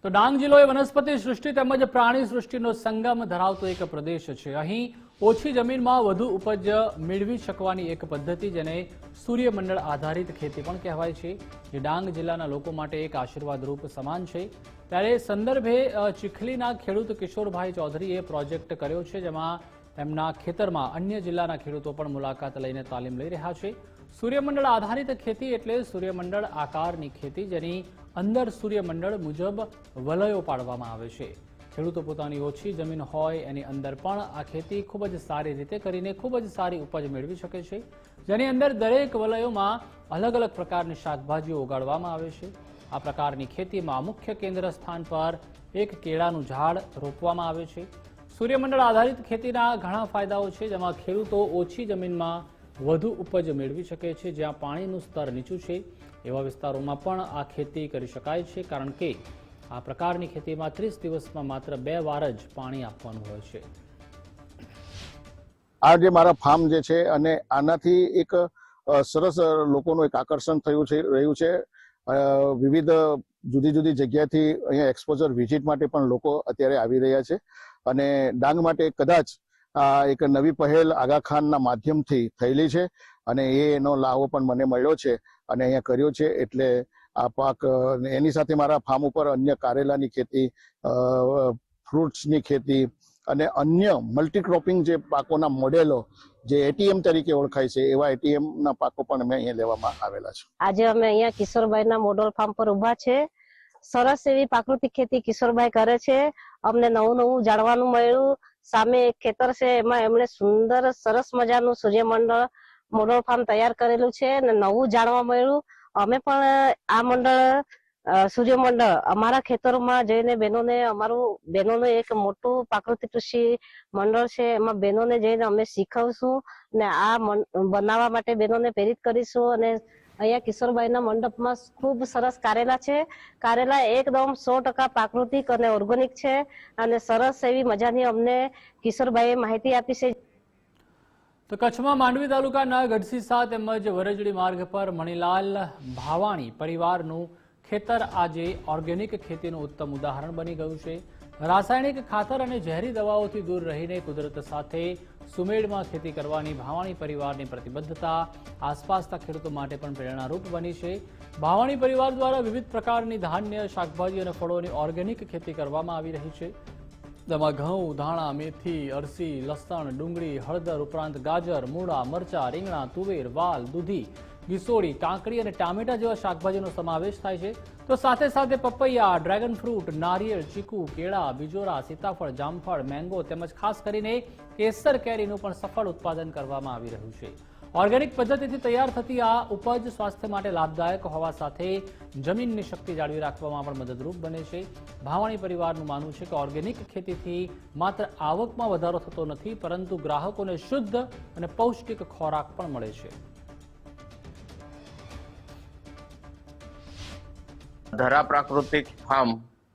તો ડાંગ જિલ્લો એ વનસ્પતિ સૃષ્ટિ તેમજ પ્રાણી સૃષ્ટિનો સંગમ ધરાવતો એક પ્રદેશ છે। અહીં ઓછી જમીનમાં વધુ ઉપજ મેળવી શકવાની એક પદ્ધતિ જેને સૂર્યમંડળ આધારિત ખેતી પણ કહેવાય છે, જે ડાંગ જિલ્લાના લોકો માટે એક આશીર્વાદરૂપ સમાન છે। ત્યારે સંદર્ભે ચીખલીના ખેડૂત કિશોરભાઈ ચૌધરીએ પ્રોજેક્ટ કર્યો છે, જેમાં તેમના ખેતરમાં અન્ય જિલ્લાના ખેડૂતો પણ મુલાકાત લઈને તાલીમ લઈ રહ્યા છે। સૂર્યમંડળ આધારિત ખેતી એટલે સૂર્યમંડળ આકારની ખેતી, જેની અંદર સૂર્યમંડળ મુજબ વલયો પાડવામાં આવે છે। ખેડૂતો પોતાની ઓછી જમીન હોય એની અંદર પણ આ ખેતી ખૂબ જ સારી રીતે કરીને ખૂબ જ સારી ઉપજ મેળવી શકે છે, જેની અંદર દરેક વલયોમાં અલગ અલગ પ્રકારની શાકભાજીઓ ઉગાડવામાં આવે છે। આ પ્રકારની ખેતીમાં મુખ્ય કેન્દ્ર સ્થાન પર એક કેળાનું ઝાડ રોપવામાં આવે છે। સૂર્યમંડળ આધારિત ખેતીના ઘણા ફાયદાઓ છે, જેમાં ખેડૂતો ઓછી જમીનમાં વધુ ઉપજ મેળવી શકે છે। જ્યાં પાણીનું સ્તર નીચું છે એવા વિસ્તારોમાં પણ આ ખેતી કરી શકાય છે, કારણ કે આ પ્રકારની ખેતીમાં 30 દિવસમાં માત્ર 2 વાર જ પાણી આપવાનું હોય છે। આ જે મારા ફાર્મ જે છે અને આનાથી એક સરસ લોકોનું એક આકર્ષણ રહ્યું છે। વિવિધ જુદી જુદી જગ્યાથી અહીંયા એક્સપોઝર વિઝિટ માટે પણ લોકો અત્યારે આવી રહ્યા છે અને ડાંગ માટે કદાચ આ એક નવી પહેલ આગા ખાનના માધ્યમથી થયેલી છે અને એનો લાભો પણ મને મળ્યો છે અને અહીંયા કર્યો છે। એટલે આ પાક એની સાથે મારા ફાર્મ ઉપર અન્ય કારેલાની ખેતી, ફ્રૂટ્સની ખેતી અને અન્ય મલ્ટીક્રોપિંગ જે પાકોના મોડેલો જે એટીએમ તરીકે ઓળખાય છે એવા એટીએમ ના પાકો પણ અમે અહીંયા લેવામાં આવેલા છે। આજે અમે અહીંયા કિશોરભાઈના મોડલ ફાર્મ પર ઉભા છે। સરસ એવી પ્રાકૃતિક ખેતી કિશોરભાઈ કરે છે। અમને નવું નવું જાણવાનું મળ્યું। સામે એક ખેતર છે, એમાં એમણે સુંદર સરસ મજાનું સૂર્યમંડળ મોડલ ફાર્મ તૈયાર કરેલું છે અને નવું જાણવા મળ્યું। અમે પણ આ મંડળ સૂર્યમંડળ અમારા ખેતરોમાં જઈને બહેનોને એક મોટું પ્રાકૃતિક કૃષિ મંડળ છે, એમાં બહેનોને જઈને અમે શીખવશું અને આ બનાવવા માટે બહેનોને પ્રેરિત કરીશું। અને અહીંયા કિશોરભાઈના મંડપમાં ખૂબ સરસ કારેલા છે। કારેલા એકદમ 100% પ્રાકૃતિક અને ઓર્ગેનિક છે અને સરસ એવી મજાની અમને કિશોરભાઈએ માહિતી આપી છે। તો કચ્છમાં માંડવી તાલુકાના ગઢસીસા તેમજ વરજડી માર્ગ પર મણીલાલ ભાવાણી પરિવારનું ખેતર આજે ઓર્ગેનિક ખેતીનું ઉત્તમ ઉદાહરણ બની ગયું છે। રાસાયણિક ખાતર અને ઝેરી દવાઓથી દૂર રહીને કુદરત સાથે સુમેળમાં ખેતી કરવાની ભાવાણી પરિવારની પ્રતિબદ્ધતા આસપાસના ખેડૂતો માટે પણ પ્રેરણારૂપ બની છે। ભાવાણી પરિવાર દ્વારા વિવિધ પ્રકારની ધાન્ય, શાકભાજી અને ફળોની ઓર્ગેનિક ખેતી કરવામાં આવી રહી છે। તેમાં ઘઉં, ધાણા, મેથી, અરસી, લસણ, ડુંગળી, હળદર ઉપરાંત ગાજર, મૂળા, મરચાં, રીંગણા, તુવેર, વાલ, દૂધી, ગીસોડી, કાંકડી અને ટામેટા જેવા શાકભાજીનો સમાવેશ થાય છે। તો સાથે સાથે પપૈયા, ડ્રેગન ફ્રૂટ, નારિયેળ, ચીકુ, કેળા, બીજોરા, સીતાફળ, જામફળ, મેંગો તેમજ ખાસ કરીને કેસર કેરીનું પણ સફળ ઉત્પાદન કરવામાં આવી રહ્યું છે। ઓર્ગેનિક પદ્ધતિથી તૈયાર થતી આ ઉપજ સ્વાસ્થ્ય માટે લાભદાયક હોવા સાથે જમીનની શક્તિ જાળવી રાખવામાં પણ મદદરૂપ બને છે। ભાવાણી પરિવારનું માનવું છે કે ઓર્ગેનિક ખેતીથી માત્ર આવકમાં વધારો થતો નથી, પરંતુ ગ્રાહકોને શુદ્ધ અને પૌષ્ટિક ખોરાક પણ મળે છે। ધરા પ્રાકૃતિક ફાર્મ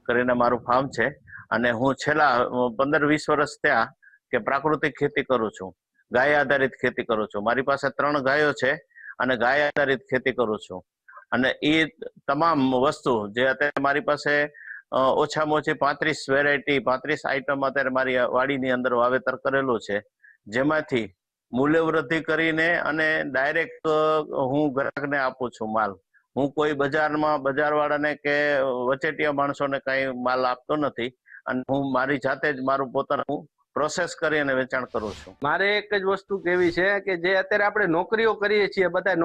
કરીને મારું ફાર્મ છે અને હું છેલ્લા 15-20 વર્ષ થયા કે પ્રાકૃતિક ખેતી કરું છું। ગાય આધારિત ખેતી કરું છું। મારી પાસે 3 ગાયો છે અને ગાય આધારિત ખેતી કરું છું અને એ તમામ વસ્તુ જે અત્યારે મારી પાસે ઓછામાં ઓછી 35 વેરાયટી 35 આઈટમ અત્યારે મારી વાડીની અંદર વાવેતર કરેલું છે, જેમાંથી મૂલ્યવૃદ્ધિ કરીને અને ડાયરેક્ટ હું ગ્રાહકને આપું છું માલ। હું કોઈ બજારવાળાને કે વચેટિયા માણસોને કઈ માલ આપતો નથી અને હું મારી જાતે જ મારું પોતાનું પ્રોસેસ કરી અને વેચાણ કરું છું। મારે એક જ વસ્તુ કેવી છે કે જે અત્યારે આપણે નોકરીઓ કરીએ છીએ, બધા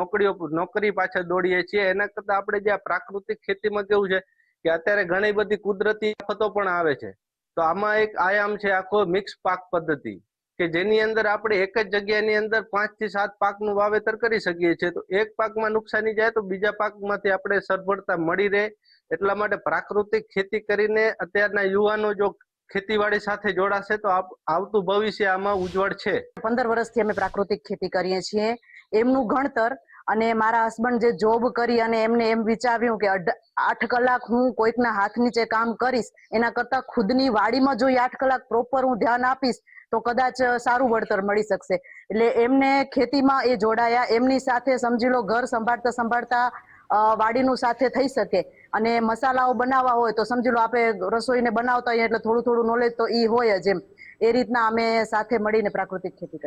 નોકરી પાછળ દોડીએ છીએ, એના કરતા આપણે જે પ્રાકૃતિક ખેતીમાં કેવું છે કે અત્યારે ઘણી બધી કુદરતી આફતો પણ આવે છે। તો આમાં એક આયામ છે આખો મિક્સ પાક પદ્ધતિ, કે જેની અંદર આપણે એક જ જગ્યાની અંદર 5 થી 7 પાકનું વાવેતર કરી શકીએ છીએ। તો એક પાકમાં નુકસાની જાય તો બીજા પાકમાંથી આપણે સગવડતા મળી રહે, એટલા માટે પ્રાકૃતિક ખેતી કરીને અત્યારના યુવાનો જો ખેતીવાડી સાથે જોડાશે તો આવતું ભવિષ્ય આમાં ઉજ્જવળ છે। 15 વર્ષથી અમે પ્રાકૃતિક ખેતી કરીએ છીએ। એમનું ગણતર અને મારા હસબન્ડ જે જોબ કરી અને એમને એમ વિચાર્યું કે 8 કલાક હું કોઈકના હાથ નીચે કામ કરીશ એના કરતા ખુદની વાડીમાં જો 8 કલાક પ્રોપર હું ધ્યાન આપીશ તો કદાચ સારું વળતર મળી શકશે। એટલે એમને ખેતીમાં એ જોડાયા। એમની સાથે સમજી લો ઘર સંભાળતા વાડીનું સાથે થઈ શકે. અને મસાલાઓ બનાવવા હોય તો સમજી લો આપણે રસોઈને બનાવતા હોઈએ એટલે થોડું થોડું નોલેજ તો ઈ હોય જ. એમ એ રીતના અમે સાથે મળીને પ્રાકૃતિક ખેતી કરીએ.